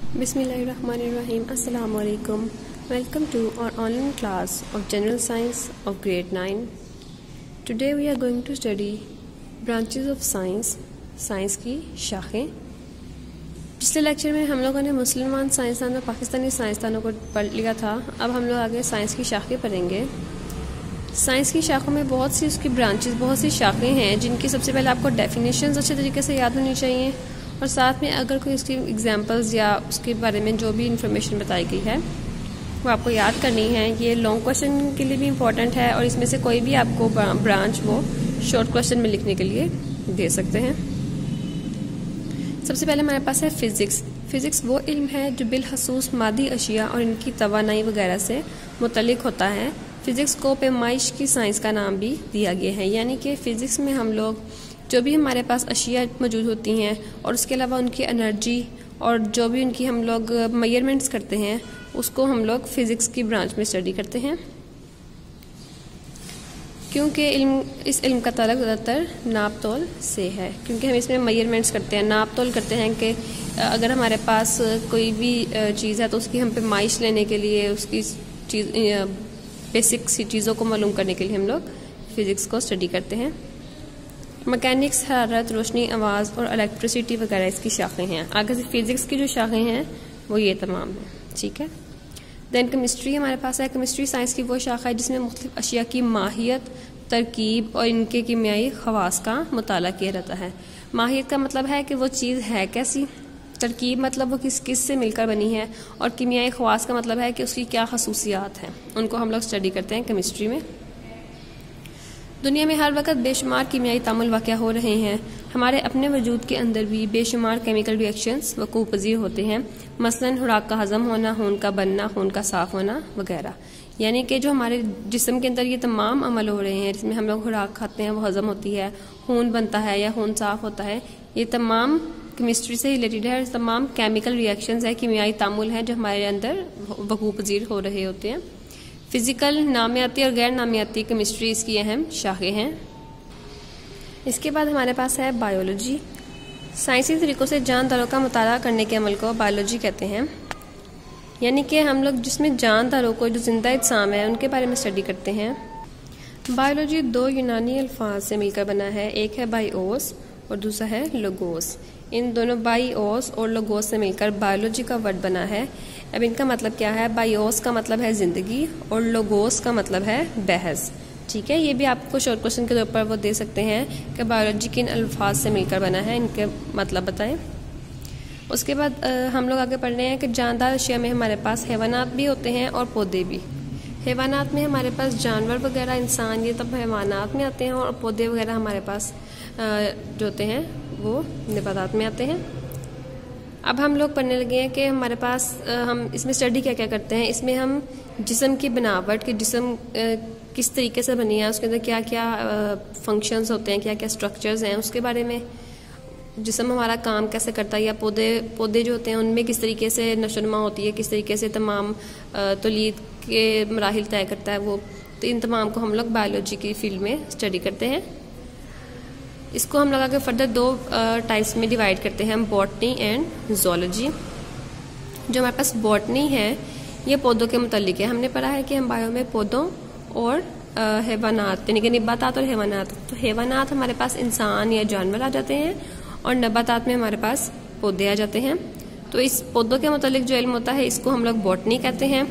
Bismillahirrahmanirrahim. Assalamu alaikum. Welcome to our online class of General Science of Grade 9. Today we are going to study branches of science, science की शाखें. पिछले lecture में हम लोगों ने मुसलमान साइंसदान और पाकिस्तानी साइंसदानों को पढ़ लिया था. अब हम लोग आगे साइंस की शाखें पढ़ेंगे. साइंस की शाखों में बहुत सी उसकी ब्रांचेस, बहुत सी शाखें हैं जिनकी सबसे पहले आपको डेफिनेशंस अच्छे तरीके से याद होनी चाहिए और साथ में अगर कोई उसकी एग्जांपल्स या उसके बारे में जो भी इंफॉर्मेशन बताई गई है वो आपको याद करनी है. ये लॉन्ग क्वेश्चन के लिए भी इम्पोर्टेंट है और इसमें से कोई भी आपको ब्रांच वो शॉर्ट क्वेश्चन में लिखने के लिए दे सकते हैं. सबसे पहले हमारे पास है फिजिक्स. फिजिक्स वो इल्म है जो बिलखसूस मादी अशिया और इनकी तवानाई वगैरह से मुतल्लिक होता है. फिजिक्स को पैमाइश की साइंस का नाम भी दिया गया है, यानी कि फ़िज़िक्स में हम लोग जो भी हमारे पास अशिया मौजूद होती हैं और उसके अलावा उनकी एनर्जी और जो भी उनकी हम लोग मेजरमेंट्स करते हैं उसको हम लोग फ़िज़िक्स की ब्रांच में स्टडी करते हैं. क्योंकि इस इल्म का ताल्लुक ज़्यादातर नाप तोल से है, क्योंकि हम इसमें मेजरमेंट्स करते हैं, नाप तोल करते हैं कि अगर हमारे पास कोई भी चीज़ है तो उसकी हम पैमाइश लेने के लिए, उसकी चीज़ बेसिक सी चीज़ों को मालूम करने के लिए हम लोग फ़िज़िक्स को स्टडी करते हैं. मैकेनिक्स, हरारत, रोशनी, आवाज़ और इलेक्ट्रिसिटी वगैरह इसकी शाखें हैं. आगे से फ़िज़िक्स की जो शाखें हैं वो ये तमाम हैं. ठीक है. देन केमिस्ट्री हमारे पास है. केमिस्ट्री साइंस की वो शाखा है जिसमें मुख्तलिफ अशिया की माहियत, तरकीब और इनके कीमियाई खवास का मुताला किया जाता है. माहियत का मतलब है कि वो चीज़ है कैसी, तरकीब मतलब वो किस से मिलकर बनी है, और कीमियाई खवास का मतलब है कि उसकी क्या खसूसियात हैं. उनको हम लोग स्टडी करते हैं केमिस्ट्री में. दुनिया में हर वक्त बेशुमार कीमियाई तामुल वाक़या हो रहे हैं. हमारे अपने वजूद के अंदर भी बेशुमार केमिकल रिएक्शंस वक़ू पज़ीर होते हैं. मसलन खुराक का हज़म होना, खून का बनना, खून का साफ़ होना वगैरह. यानी कि जो हमारे जिस्म के अंदर ये तमाम अमल हो रहे हैं जिसमें हम लोग खुराक खाते हैं वो हज़म होती है, खून बनता है या खून साफ़ होता है, ये तमाम केमिस्ट्री से रिलेटेड है. तमाम केमिकल रिएक्शंस है, कीमियाई तामुल हैं जो हमारे अंदर वक़ू पज़ीर हो रहे होते हैं. फ़िज़िकल, नामियाती और गैर नामियाती केमिस्ट्री इसकी अहम शाखें हैं. इसके बाद हमारे पास है बायोलॉजी. साइंसी तरीक़ों से जानदारों का मुताला करने के अमल को बायोलॉजी कहते हैं. यानी कि हम लोग जिसमें जानदारों को, जो जिंदा इज्साम है, उनके बारे में स्टडी करते हैं. बायोलॉजी दो यूनानी अल्फाज से मिलकर बना है. एक है बायोस और दूसरा है लोगोस. इन दोनों बायोस और लोगोस से मिलकर बायोलॉजी का वर्ड बना है. अब इनका मतलब क्या है? बायोस का मतलब है ज़िंदगी और लोगोस का मतलब है बहस. ठीक है. ये भी आपको शॉर्ट क्वेश्चन के तौर पर वो दे सकते हैं कि बायोलॉजी किन अल्फाज से मिलकर बना है, इनके मतलब बताएं. उसके बाद हम लोग आगे पढ़ रहे हैं कि जानदार अशिया में हमारे पास हैवानात भी होते हैं और पौधे भी. हैवानात में हमारे पास जानवर वगैरह, इंसान, ये तब हैवानात में आते हैं, और पौधे वगैरह हमारे पास जो होते हैं वो नबातात में आते हैं. अब हम लोग पढ़ने लगे हैं कि हमारे पास हम इसमें स्टडी क्या क्या करते हैं. इसमें हम जिस्म की बनावट, कि जिस्म किस तरीके से बनी है, उसके अंदर क्या क्या फंक्शंस होते हैं, क्या क्या स्ट्रक्चर्स हैं, उसके बारे में, जिस्म हमारा काम कैसे करता है, या पौधे जो होते हैं उनमें किस तरीके से नशोनुमा होती है, किस तरीके से तमाम तौलीद के मराहिल तय करता है वो. तो इन तमाम को हम लोग बायोलॉजी की फील्ड में स्टडी करते हैं. इसको हम लोग आगे फर्दर दो टाइप्स में डिवाइड करते हैं, हम बॉटनी एंड ज़ूलॉजी. जो हमारे पास बॉटनी है ये पौधों के मुतालिक है. हमने पढ़ा है कि हम बायो में पौधों और हैवानात, यानी कि नबातात और हैवानात, तो हैवानात हमारे पास इंसान या जानवर आ जाते हैं और नबातात में हमारे पास पौधे आ जाते हैं. तो इस पौधों के मुतालिक जो इल्म होता है इसको हम लोग बॉटनी कहते हैं.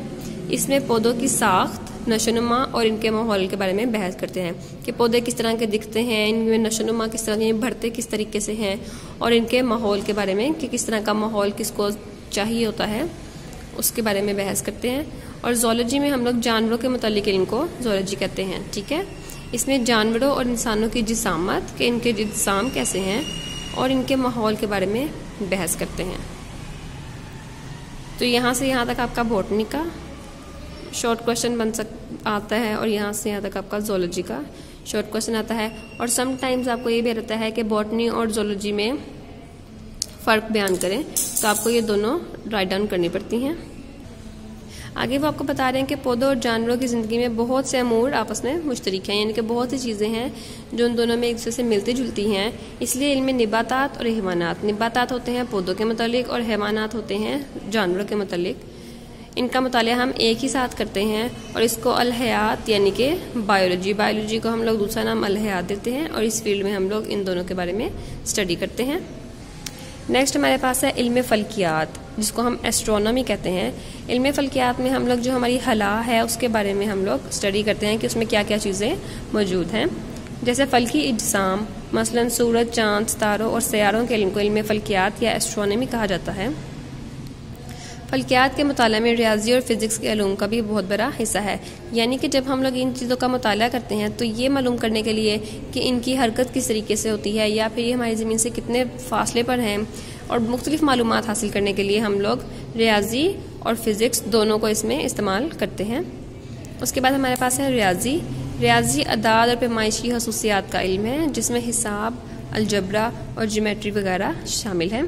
इसमें पौधों की साख्त, नशोनुमा और इनके माहौल के बारे में बहस करते हैं कि पौधे किस तरह के दिखते हैं, इनमें नशोनुमा किस तरह के, बढ़ते किस तरीके से हैं, और इनके माहौल के बारे में कि किस तरह का माहौल किसको चाहिए होता है, उसके बारे में बहस करते हैं. और ज़ूलॉजी में हम लोग जानवरों के मुतालिक इल्म को ज़ूलॉजी कहते हैं. ठीक है. इसमें जानवरों और इंसानों की जिसामत, कि इनके जिसाम कैसे हैं और इनके माहौल के बारे में बहस करते हैं. तो यहाँ से यहाँ तक आपका बॉटनी का शॉर्ट क्वेश्चन आता है और यहाँ से यहाँ तक आपका ज़ूलॉजी का शॉर्ट क्वेश्चन आता है. और समटाइम्स आपको ये भी रहता है कि बॉटनी और ज़ूलॉजी में फ़र्क बयान करें, तो आपको ये दोनों राइट डाउन करनी पड़ती हैं. आगे वो आपको बता रहे हैं कि पौधों और जानवरों की ज़िंदगी में बहुत से अमूर आपस में मुश्तरक हैं, यानी कि बहुत सी चीज़ें हैं जो उन दोनों में एक दूसरे से मिलती जुलती हैं। इसलिए इल्म निबातात और हैवानात, निबातात होते हैं पौधों के मुतालिक और हैवानात होते हैं जानवरों के मुतालिक। इनका मुतालिया हम एक ही साथ करते हैं और इसको अल-हयात यानी कि बायोलॉजी को हम लोग दूसरा नाम अल-हयात देते हैं और इस फील्ड में हम लोग इन दोनों के बारे में स्टडी करते हैं। नेक्स्ट हमारे पास है इल्म फल्कियात, जिसको हम एस्ट्रोनॉमी कहते हैं। इल्म फल्कियात में हम लोग जो हमारी हला है उसके बारे में हम लोग स्टडी करते हैं कि उसमें क्या क्या चीज़ें मौजूद हैं। जैसे फल्की इज्साम, मसलन सूरज, चाँद, सितारों और सयारों के इल्म को इल्म फल्कियात या एस्ट्रोनॉमी कहा जाता है। फल्कियात के मुताला में रियाजी और फिज़िक्स के इल्म का भी बहुत बड़ा हिस्सा है, यानी कि जब हम लोग इन चीज़ों का मुताला करते हैं तो ये मालूम करने के लिए कि इनकी हरकत किस तरीके से होती है या फिर ये हमारी ज़मीन से कितने फासले पर हैं, और मुख्तलिफ मालूमात हासिल करने के लिए हम लोग रियाजी और फिज़िक्स दोनों को इसमें इस्तेमाल करते हैं। उसके बाद हमारे पास है रियाजी अदाद और पैमाइश की खसूसियात का इल्म है, जिसमें हिसाब, अलजबरा और ज्योमेट्री वगैरह शामिल हैं।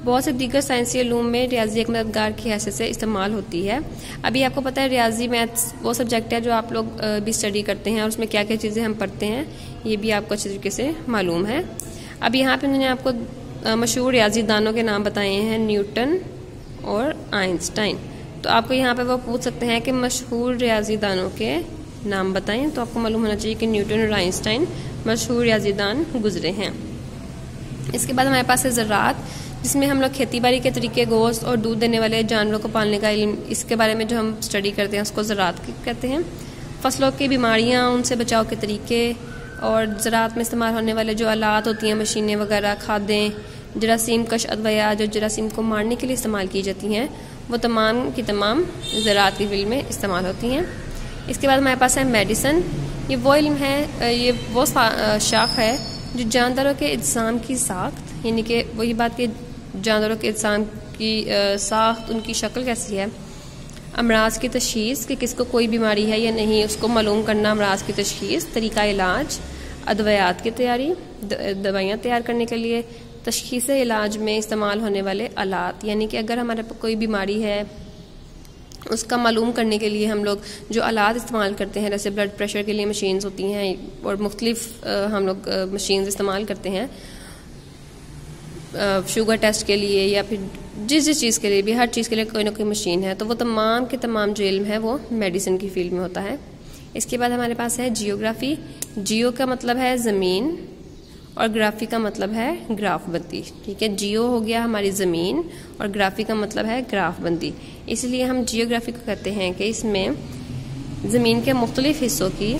बहुत से दीगर साइंसी इल्म में रियाजी एक मददगार की हैसियत से इस्तेमाल होती है। अभी आपको पता है रियाजी मैथ्स वो सब्जेक्ट है जो आप लोग भी स्टडी करते हैं और उसमें क्या क्या चीज़ें हम पढ़ते हैं ये भी आपको अच्छे तरीके से मालूम है। अब यहाँ पे उन्होंने आपको मशहूर रियाजी दानों के नाम बताए हैं, न्यूटन और आइंस्टाइन। तो आपको यहाँ पे वो पूछ सकते हैं कि मशहूर रियाजी दानों के नाम बताएं, तो आपको मालूम होना चाहिए कि न्यूटन और आइंस्टाइन मशहूर रियाजी दान गुजरे हैं। इसके बाद हमारे पास है ज़राअत, जिसमें हम लोग खेती बाड़ी के तरीके, गोश्त और दूध देने वाले जानवरों को पालने का इल्म, इसके बारे में जो हम स्टडी करते हैं उसको ज़राअत कहते हैं। फसलों की बीमारियाँ, उनसे बचाव के तरीके और ज़राअत में इस्तेमाल होने वाले जो आलात होती हैं, मशीनें वगैरह, खादें, जरासीम कश अदविया जो जरासीम को मारने के लिए इस्तेमाल की जाती हैं, वो तमाम की तमाम ज़राअत की फील्ड में इस्तेमाल होती हैं। इसके बाद हमारे पास है मेडिसन। ये वो इल्म है, ये वो शाख है जो जानदारों के इज्साम की साख्त, यानी कि वही बात कि जानवरों के इज्साम की साख्त, उनकी शक्ल कैसी है, अमराज की तशखीस कि किसको कोई बीमारी है या नहीं उसको मालूम करना, अमराज की तशखीस, तरीका इलाज, अदवियात की तैयारी, दवाइयाँ तैयार करने के लिए, तशखीस इलाज में इस्तेमाल होने वाले आलात, यानी कि अगर हमारे पास कोई बीमारी है उसका मालूम करने के लिए हम लोग जो आलात इस्तेमाल करते हैं, जैसे ब्लड प्रेशर के लिए मशीन्स होती हैं और मुख्तलिफ हम लोग मशीन्स इस्तेमाल करते हैं, शुगर टेस्ट के लिए या फिर जिस चीज़ के लिए भी, हर चीज़ के लिए कोई ना कोई मशीन है। तो वो तमाम के तमाम जो इल्म है वो मेडिसिन की फील्ड में होता है। इसके बाद हमारे पास है जियोग्राफी। जियो का मतलब है ज़मीन और ग्राफी का मतलब है ग्राफ बंदी। ठीक है, जियो हो गया हमारी ज़मीन और ग्राफी का मतलब है ग्राफ बंदी। इसलिए हम जियोग्राफी को कहते हैं कि इसमें ज़मीन के मुख्तलिफ हिस्सों की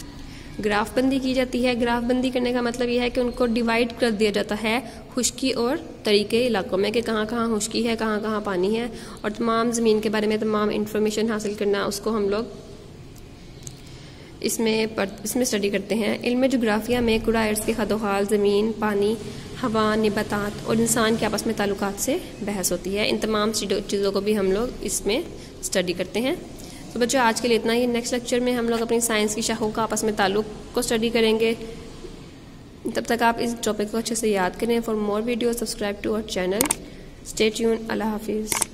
ग्राफ बंदी की जाती है। ग्राफ बंदी करने का मतलब यह है कि उनको डिवाइड कर दिया जाता है खुश्की और तरीके इलाकों में, कि कहाँ कहाँ खुश्की है, कहाँ कहाँ पानी है, और तमाम ज़मीन के बारे में तमाम इंफॉर्मेशन हासिल करना, उसको हम लोग इसमें स्टडी करते हैं। इल्म जोग्राफिया में कुरा अर्ज़ के खदोखाल, ज़मीन, पानी, हवा, निबातात और इंसान के आपस में ताल्लुकात से बहस होती है। इन तमाम चीज़ों को भी हम लोग इसमें स्टडी करते हैं। तो बच्चों आज के लिए इतना ही। नेक्स्ट लेक्चर में हम लोग अपनी साइंस की शाखों का आपस में ताल्लुक को स्टडी करेंगे। तब तक आप इस टॉपिक को अच्छे से याद करें। For more video subscribe to our channel. Stay tune. अल्लाह हाफिज़।